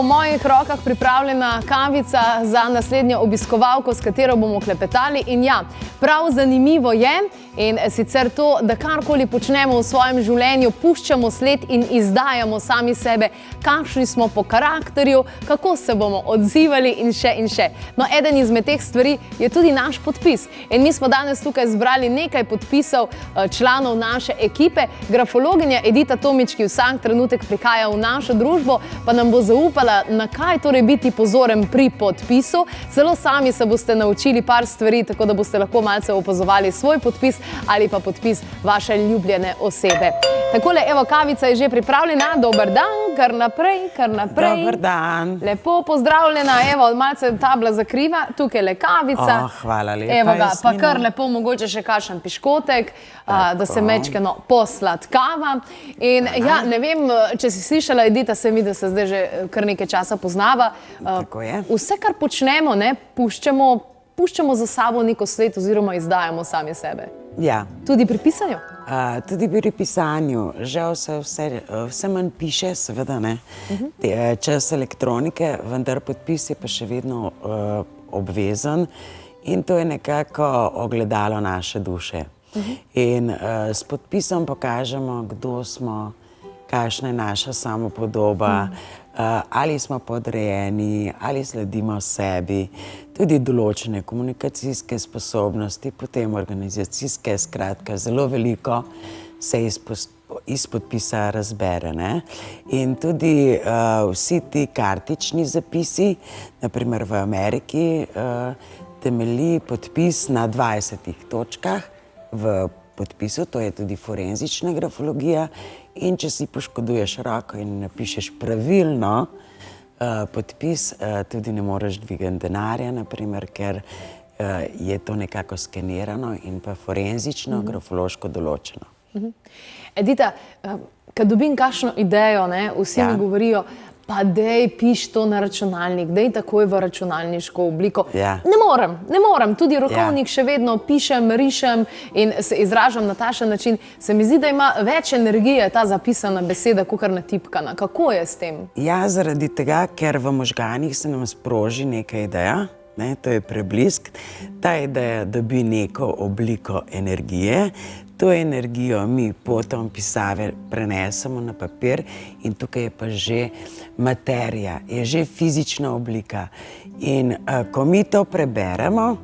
v mojih rokah pripravljena kavica za naslednjo obiskovalko, s katero bomo klepetali. In ja, prav zanimivo je, in sicer to, da karkoli počnemo v svojem življenju, puščamo sled in izdajamo sami sebe, kakšni smo po karakterju, kako se bomo odzivali in še in še. No, eden izmed teh stvari je tudi naš podpis. In mi smo danes tukaj zbrali nekaj podpisov članov naše ekipe. Grafologinja Edita Tomič, ki vsak trenutek prihaja v našo družbo, pa nam bo zaupala, na kaj torej biti pozoren pri podpisu. Celo sami se boste naučili par stvari, tako da boste lahko malce opazovali svoj podpis ali pa podpis vaše ljubljene osebe. Takole, evo, kavica je že pripravljena. Dober dan, kar naprej, kar naprej. Dober dan. Lepo pozdravljena, evo, malce tabla zakriva, tukaj le kavica. Hvala lepa, evo ga, Jasmina. pa kar lepo, mogoče še kakšen piškotek, da se mečkeno posladkava. In ja, ne vem, če si slišala, Edita, se mi, da se zdaj že kar nekaj časa poznava. Tako je. Vse, kar počnemo, ne, puščamo za sabo neko sled oziroma izdajamo sami sebe. Ja. Tudi pri pisanju? Tudi pri pisanju. Žal se vse manj piše, seveda ne. Čas elektronike, vendar podpis je pa še vedno obvezen in to je nekako ogledalo naše duše. In s podpisom pokažemo, kdo smo, kakšna je naša samopodoba, ali smo podrejeni, ali sledimo sebi, tudi določene komunikacijske sposobnosti, potem organizacijske, skratka, zelo veliko se iz podpisa razbere. In tudi vsi ti kartični zapisi, naprimer v Ameriki, temelji podpis na 20 točkah v podpisu, to je tudi forenzična grafologija, in če si poškoduješ roko in napišeš pravilno podpis, tudi ne moreš dvigati denarja, naprimer, ker je to nekako skenirano in pa forenzično, grafološko določeno. Edita, kad dobim kakšno idejo, vsi mi govorijo, pa dej piš to na računalnik, dej takoj v računalniško obliko. Ne morem, tudi rokovnik še vedno pišem, rišem in se izražam na takšen način. Se mi zdi, da ima več energije ta zapisana beseda, kakor natipkana. Kako je s tem? Ja, zaradi tega, ker v možganih se nam sproži neka ideja, to je preblisk, ta ideja dobi neko obliko energije, to energijo mi potom pisave prenesemo na papir in tukaj je pa že materija, je že fizična oblika. In ko mi to preberemo,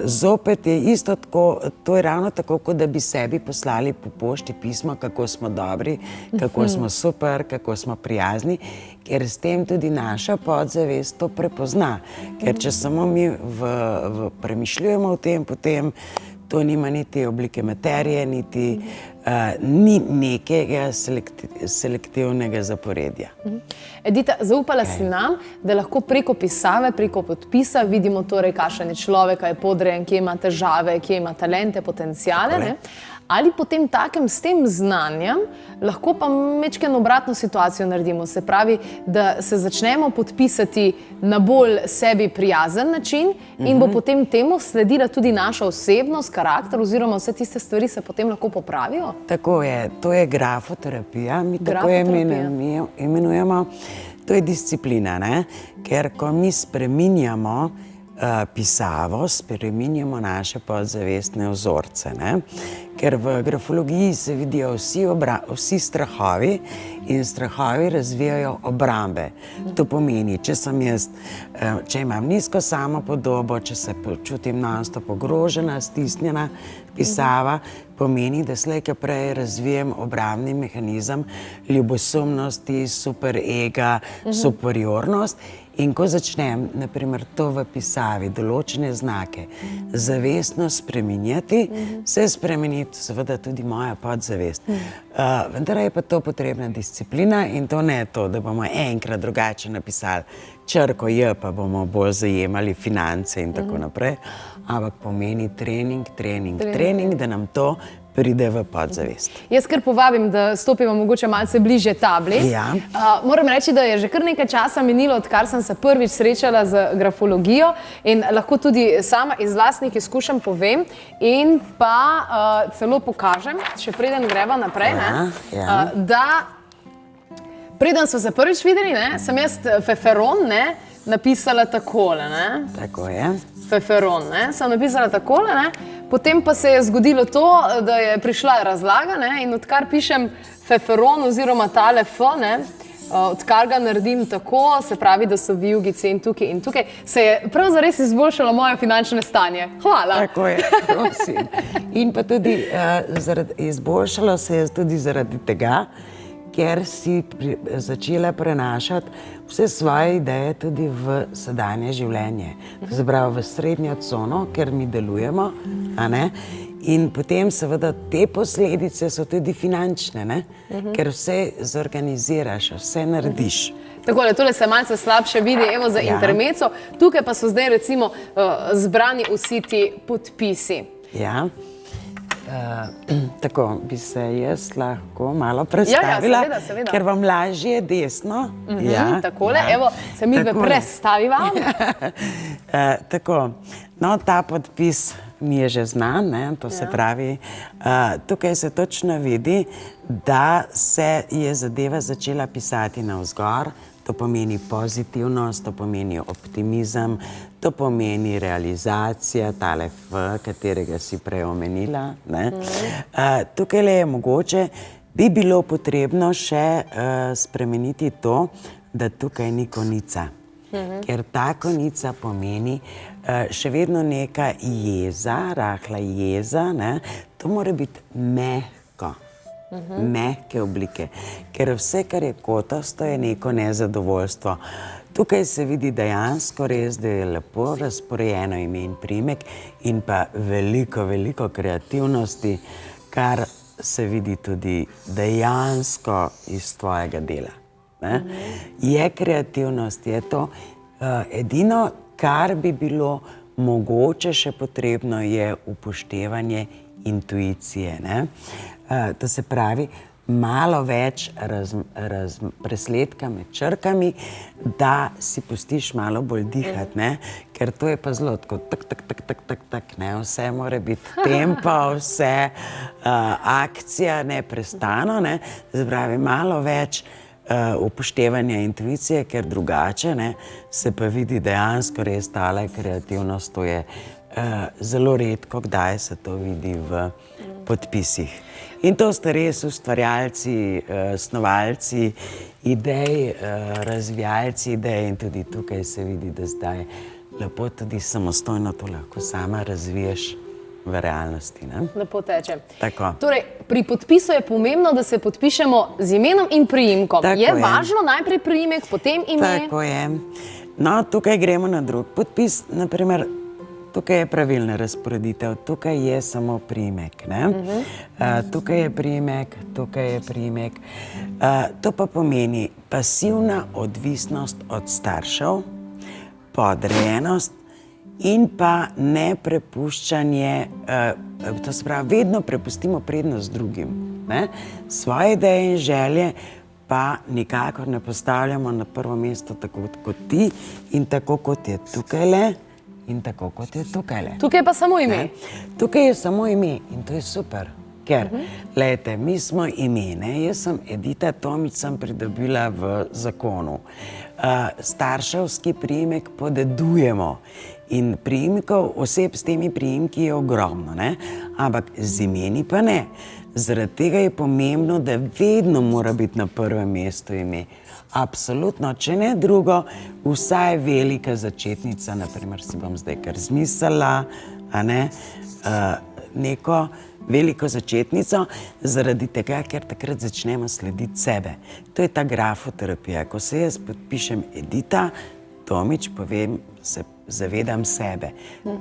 zopet je isto tako, to je ravno tako, kot da bi sebi poslali po pošti pismo, kako smo dobri, kako smo super, kako smo prijazni, ker s tem tudi naša podzavest to prepozna. Ker če samo mi premišljujemo o tem, potem to nima niti oblike materije, niti ni nekega selektivnega zaporedja. Edita, zaupala si nam, da lahko preko pisave, preko podpisa vidimo torej, kakšen je človek, kaj je podrejen, kje ima težave, kje ima talente, potencijale. Ali potem takem s tem znanjem lahko pa mečkeno obratno situacijo naredimo. Se pravi, da se začnemo podpisati na bolj sebi prijazen način in bo potem temu sledila tudi naša osebnost, karakter oziroma vse tiste stvari se potem lahko popravijo? Tako je, to je grafoterapija, mi tako imenujemo. To je disciplina, ker ko mi spreminjamo pisavo, spreminjamo naše podzavestne vzorce. Ker v grafologiji se vidijo vsi strahovi in strahovi razvijajo obrambe. To pomeni, če imam nizko samopodobo, če se počutim non-stop ogrožena, stisnjena, pisava pomeni, da slej ko prej razvijem obrambni mehanizem ljubosumnosti, superega, superiornost. In ko začnem, naprimer, to v pisavi, določene znake, zavestno spreminjati, se spremeni seveda tudi moja podzavest. Vendar je pa to potrebna disciplina in to ne to, da bomo enkrat drugače napisali črko J, pa bomo bolj zajemali finance in tako naprej, ampak pomeni trening, da nam to pride v podzavest. Jaz kar povabim, da stopimo mogoče malce bližje tabli. Moram reči, da je že kar nekaj časa minilo, odkar sem se prvič srečala z grafologijo in lahko tudi sama iz lastnih izkušenj povem in pa celo pokažem, še preden greva naprej, da Preden smo se prvič videli, sem jaz feferon napisala takole. Tako je. Feferon, sem napisala takole, potem pa se je zgodilo to, da je prišla razlaga in odkar pišem feferon oziroma tale F, odkar ga naredim tako, se pravi, da so vijugice in tukaj, se je prav zares izboljšalo moje finančne stanje. Hvala. Tako je, prosim. In pa tudi izboljšalo se je tudi zaradi tega, ker si začela prenašati vse svoje ideje tudi v sedanje življenje. To se pravi v srednjo cono, ker mi delujemo, in potem seveda te posledice so tudi finančne, ker vse zorganiziraš, vse narediš. Takole, tole se malce slabše vidi, evo za intermezzo, tukaj pa so zdaj recimo zbrani vsi ti podpisi. Ja. Tako bi se jaz lahko malo predstavila, ker vam lažje desno. Takole, evo, se mi predstaviva. Tako, no ta podpis mi je že znan, to se pravi, tukaj se točno vidi, da se je zadeva začela pisati navzgor. To pomeni pozitivnost, to pomeni optimizem, to pomeni realizacija, tale F, katerega si prej omenila. Tukaj je mogoče, bi bilo potrebno še spremeniti to, da tukaj ni konica. Ker ta konica pomeni še vedno neka jeza, rahla jeza, to mora biti mehko. Mehke oblike, ker vse, kar je kotasto, je neko nezadovoljstvo. Tukaj se vidi dejansko res, da je lepo razporejeno ime in priimek in pa veliko, veliko kreativnosti, kar se vidi tudi dejansko iz tvojega dela. Je kreativnost, je to edino, kar bi bilo mogoče še potrebno, je upoštevanje intuicije. To se pravi, malo več presledka med črkami, da si pustiš malo bolj dihati, ker to je pa zelo tako tak, vse mora biti tempo, vse akcija, neprestano, se pravi, malo več upoštevanja intuicije, ker drugače se pa vidi dejansko res tale kreativnost, to je zelo redko, kdaj se to vidi v podpisih. In to ste res ustvarjalci, snovalci idej, razvijalci idej in tudi tukaj se vidi, da zdaj lepo tudi samostojno to lahko sama razviješ v realnosti. Lepo teče. Tako. Torej, pri podpisu je pomembno, da se podpišemo z imenom in priimkom. Je važno najprej priimek, potem ime? Tako je. No, tukaj gremo na drug podpis, naprimer, tukaj je pravilna razporeditev, tukaj je samo priimek. Tukaj je priimek, tukaj je priimek. To pa pomeni pasivna odvisnost od staršev, podrejenost in pa neprepuščanje, to se pravi, vedno prepustimo prednost drugim. Svoje ideje in želje pa nikakor ne postavljamo na prvo mesto tako kot ti in tako kot je tukajle. In tako kot je tukajle. Tukaj je pa samo ime. Tukaj je samo ime in to je super, ker, glejte, mi smo ime, jaz sem Edita Tomič, sem pridobila v zakonu. Starševski priimek podedujemo in priimkov, oseb s temi priimki je ogromno, ampak z imeni pa ne. Zaradi tega je pomembno, da vedno mora biti na prvem mestu ime. Absolutno, če ne drugo, vsaj velika začetnica, naprimer si bom zdaj kar zmislila, neko veliko začetnico, zaradi tega, ker takrat začnemo slediti sebe. To je ta grafoterapija. Ko se jaz podpišem Edita Tomič, povem, se zavedam sebe.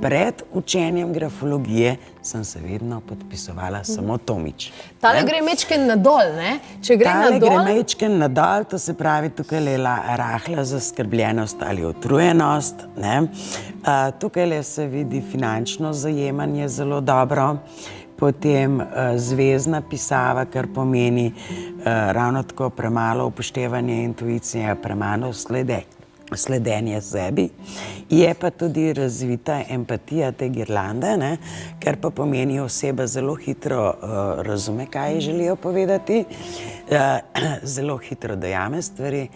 Pred učenjem grafologije sem se vedno podpisovala samo Tomič. Tale gre mečken nadol, Če gre nadol... Tale gre mečken nadol, to se pravi, tukaj je rahla zaskrbljenost ali utrujenost. Tukaj se vidi finančno zajemanje zelo dobro. Potem zvezna pisava, kar pomeni ravno tako premalo upoštevanje intuicije, premalo sledenje sebi. Je pa tudi razvita empatija te girlande, kar pa pomeni, oseba zelo hitro razume, kaj želijo povedati. zelo hitro dojame stvari,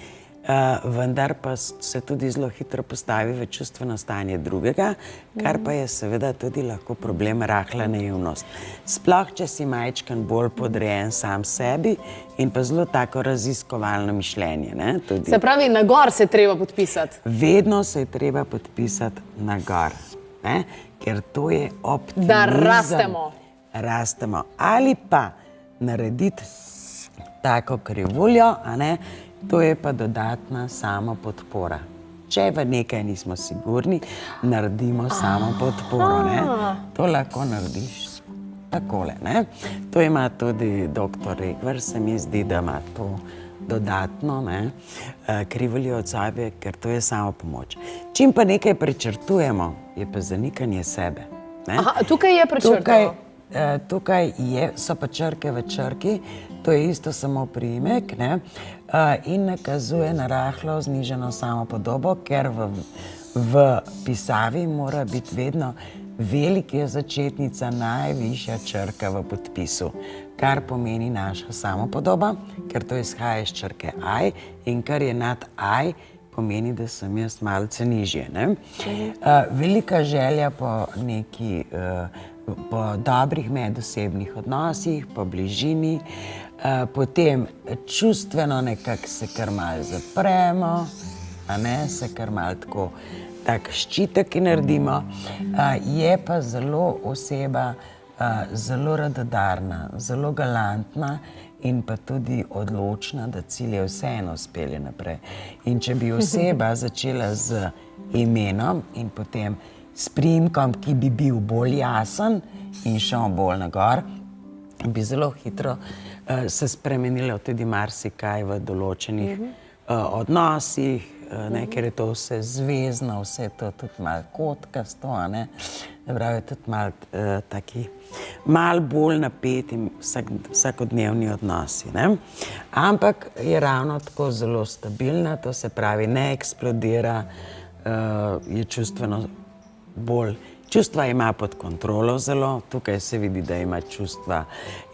vendar pa se tudi zelo hitro postavi v čustveno stanje drugega, kar pa je seveda tudi lahko problem rahla naivnost. Sploh, če si majčkan bolj podrejen sam sebi in pa zelo tako raziskovalno mišljenje. Se pravi, na gor se je treba podpisati? Vedno se je treba podpisati na gor, ker to je optimizem. Da rastemo. Rastemo. Ali pa narediti tako krivuljo, to je pa dodatna samopodpora. Če v nekaj nismo sigurni, naredimo samopodporo. To lahko narediš takole. To ima tudi doktor Regvar, se mi zdi, da ima to dodatno krivuljo od sebe, ker to je samopomoč. Čim pa nekaj prečrtujemo, je pa zanikanje sebe. Tukaj je prečrtano. Tukaj so pa črke v črki, to je isto samo priimek in nakazuje na rahlo znižano samopodobo, ker v pisavi mora biti vedno velik je začetnica, najvišja črka v podpisu, kar pomeni naša samopodoba, ker to izhaja iz črke I in kar je nad I, pomeni, da sem jaz malce nižje. Velika želja po dobrih medosebnih odnosih, po bližini, potem čustveno nekako se kar malo zapremo, se kar malo tako tak ščitek naredimo, je pa zelo oseba zelo radodarna, zelo galantna in pa tudi odločna, da cilje vseeno spelje naprej. In če bi oseba začela z imenom in potem s priimkom, ki bi bil bolj jasen in šel bolj na gor, bi zelo hitro se spremenilo tudi marsikaj v določenih odnosih, ker je to vse zvezno, vse to tudi malo kotkasto, pravi, tudi malo taki, malo bolj napeti vsakodnevni odnosi. Ampak je ravno tako zelo stabilna, to se pravi, ne eksplodira, je čustveno bolj, čustva ima pod kontrolo zelo, tukaj se vidi, da ima čustva,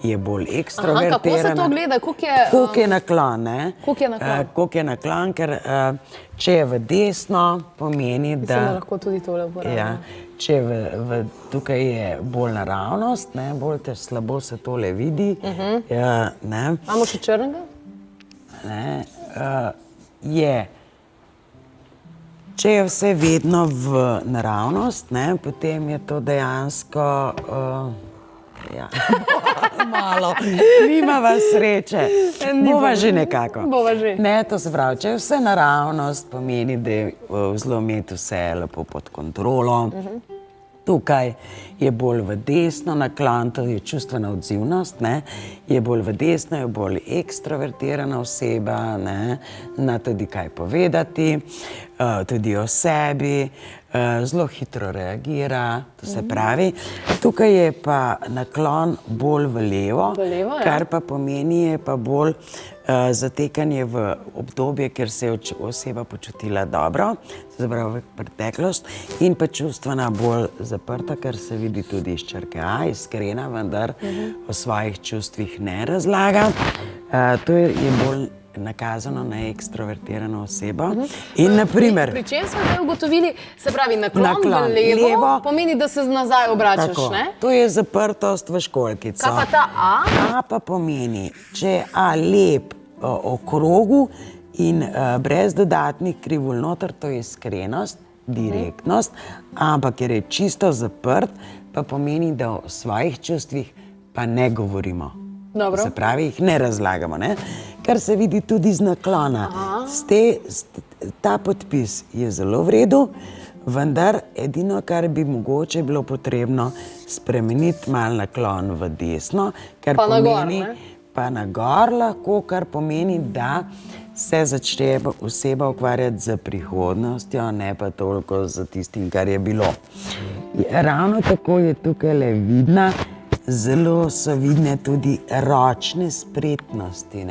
je bolj ekstrovertirana. Kako se to gleda? Koliko je naklon, Koliko je naklon? Ker če je v desno, pomeni, da... Mislim, da lahko tudi tole uporabljamo. Če tukaj je bolj naravnost, bolj te slabo se tole vidi. Imamo še črnega? Če je vse vedno v naravnost, potem je to dejansko malo, nimava sreče. Bova že nekako. Bova že. To se pravi, če je vse naravnost, pomeni, da je v zlometu vse lepo pod kontrolo. Tukaj je bolj v desno naklon, to je čustvena odzivnost, je bolj v desno, je bolj ekstrovertirana oseba, zna tudi kaj povedati, tudi o sebi, zelo hitro reagira, to se pravi. Tukaj je pa naklon bolj v levo, kar pa pomeni, je pa bolj zatekanje v obdobje, ker se je oseba počutila dobro, se pravi v preteklost, in pa čustvena bolj zaprta, kar se vidi tudi iz črke A, iskrena, vendar o svojih čustvih ne razlaga. To je bolj nakazano na ekstrovertirano osebo. In naprimer... Pri čem smo zdaj ugotovili, se pravi, naklon v levo pomeni, da se nazaj obračaš, ne? To je zaprtost v školjkico. Kaj pa ta A? A pa pomeni, če je A lep okrogu in brez dodatnih krivulj noter, to je iskrenost, direktnost, ampak ker je čisto zaprt, pa pomeni, da o svojih čustvih pa ne govorimo. Se pravi, jih ne razlagamo, kar se vidi tudi z naklona. Ta podpis je zelo v redu, vendar edino, kar bi mogoče bilo potrebno spremeniti malo naklon v desno, kar pomeni pa na gor lahko, kar pomeni, da se začne oseba ukvarjati z prihodnostjo, ne pa toliko z tistim, kar je bilo. Ravno tako je tukaj le vidna, zelo so vidne tudi ročne spretnosti,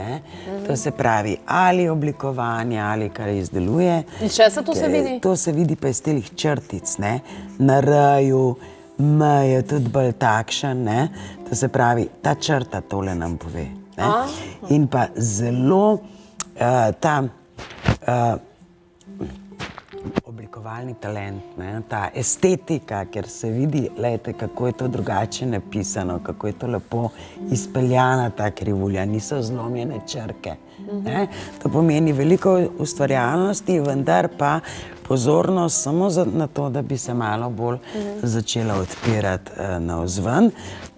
To se pravi, ali oblikovanje, ali kar izdeluje. In če se to se vidi? To se vidi pa iz telih črtic, Na R-ju, M je tudi bolj takšen, To se pravi, ta črta tole nam pove, In pa zelo ta oblikovalni talent, ta estetika, ker se vidi, lejte, kako je to drugače napisano, kako je to lepo izpeljana ta krivulja, niso zlomljene črke. To pomeni veliko ustvarjalnosti, vendar pa pozornost samo na to, da bi se malo bolj začela odpirati navzven.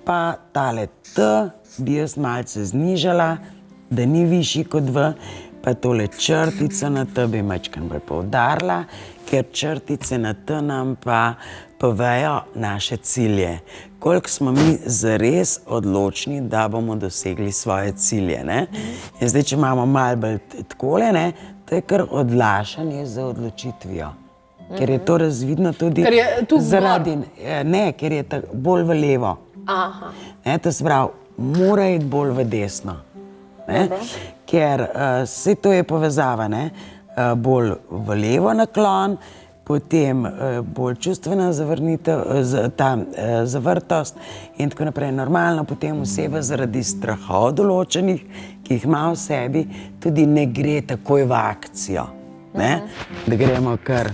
Pa tale T bi jaz malce znižala, da ni višji kot V, pa tole črtico na T bi majčkeno bolj poudarila, ker črtice na T nam pa povejo naše cilje. Koliko smo mi zares odločni, da bomo dosegli svoje cilje. In zdaj, če imamo malo bolj takole, to je kar odlašanje za odločitvijo. Ker je to razvidno tudi zaradi... Ne, ker je bolj v levo. To se pravi, mora iti bolj v desno. Ker vse to je povezava, bolj v levo naklon, potem bolj čustvena zavrtost in tako naprej. Normalno potem oseba zaradi strahov določenih, ki jih ima v sebi, tudi ne gre takoj v akcijo, da gremo kar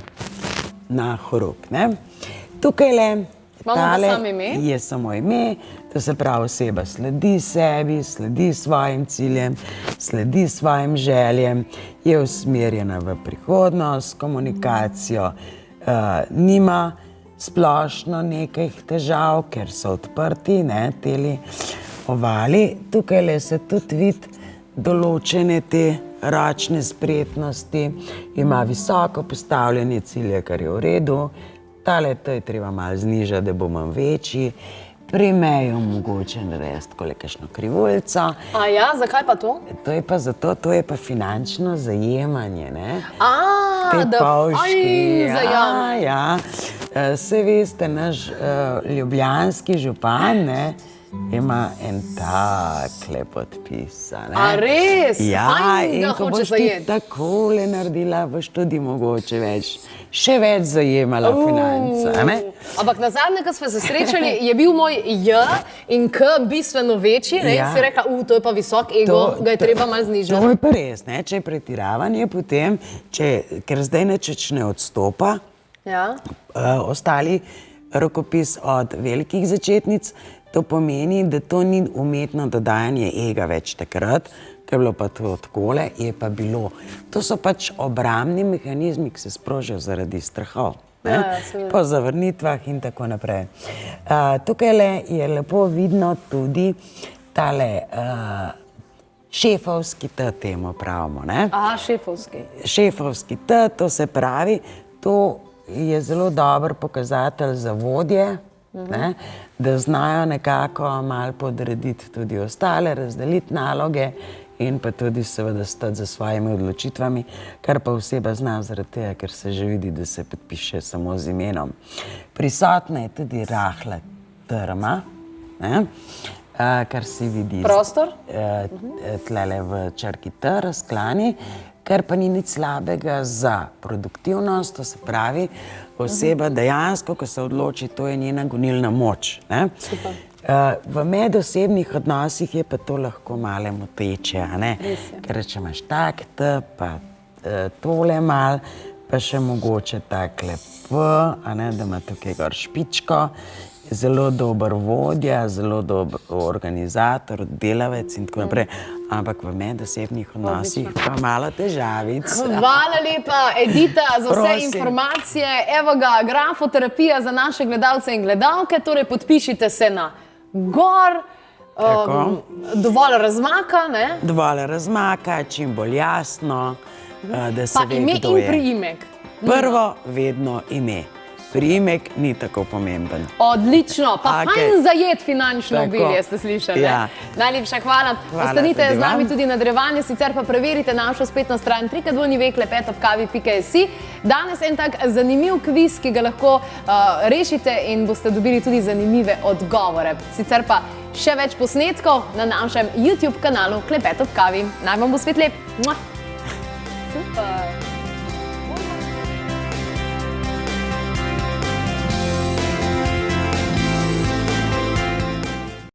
na horuk. Tukajle je samo ime, to se pravi, oseba sledi sebi, sledi svojim ciljem, sledi svojim željem, je usmerjena v prihodnost, komunikacijo, nima splošno nekaj težav, ker so odprti, teli ovali. Tukajle se tudi vidi določene te ročne spretnosti, ima visoko postavljanje cilje, kar je v redu. Tale to je treba malo znižati, da bo manj večji. Pri meju mogoče narediti takole kakšno krivuljico. Zakaj pa to? To je pa zato, to je pa finančno zajemanje, da zajamem. Saj veste, naš ljubljanski župan, ima en takle podpis. Res? In ko boš ti takole naredila, boš tudi mogoče še več zajemala finance. Ampak nazadnje, ko smo se srečali, je bil moj J in K bistveno večji, in si rekla, to je pa visok ego, ga je treba malo znižati. To je pa res, če je pretiravanje, potem, ker zdaj nič ne odstopa, ostali rokopis od velikih začetnic, to pomeni, da to ni umetno dodajanje ega več takrat, ker je bilo pa to takole, je pa bilo. To so pač obrambni mehanizmi, ki se sprožijo zaradi strahov, po zavrnitvah in tako naprej. Tukajle je lepo vidno tudi tale šefovski T, temu pravimo. Šefovski. Šefovski T, to se pravi, to je zelo dober pokazatelj za vodje, da znajo nekako malo podrediti tudi ostale, razdeliti naloge in pa tudi seveda stati za svojimi odločitvami, kar pa oseba zna zaradi tega, ker se že vidi, da se podpiše samo z imenom. Prisotna je tudi rahla trma, kar se vidi tlele v črki T, razklani, kar pa ni nič slabega za produktivnost, to se pravi, oseba dejansko, ko se odloči, to je njena gonilna moč. V medosebnih odnosih je pa to lahko malo moteče, ker če imaš tak T, pa tole malo, pa še mogoče takle P, da ima tukaj gor špičko, zelo dober vodja, zelo dober organizator, delavec in tako naprej, ampak v medosebnih odnosih pa malo težavic. Hvala lepa, Edita, za vse informacije. Evo ga, grafoterapija za naše gledalce in gledalke, torej podpišite se na gor, dovolj razmaka, Dovolj razmaka, čim bolj jasno, da se ve, kdo je. Pa ime in priimek. Prvo vedno ime. Priimek ni tako pomemben. Odlično, pa fajn zajet finančno obilje, ste slišali. Najlepša hvala. Ostanite z nami tudi nadaljevanje, sicer pa preverite našo spletno stran www.klepetobkavi.si. Danes en tak zanimiv kviz, ki ga lahko rešite in boste dobili tudi zanimive odgovore. Sicer pa še več posnetkov na našem YouTube kanalu Klepet ob kavi. Naj vam bo svet lep. Super.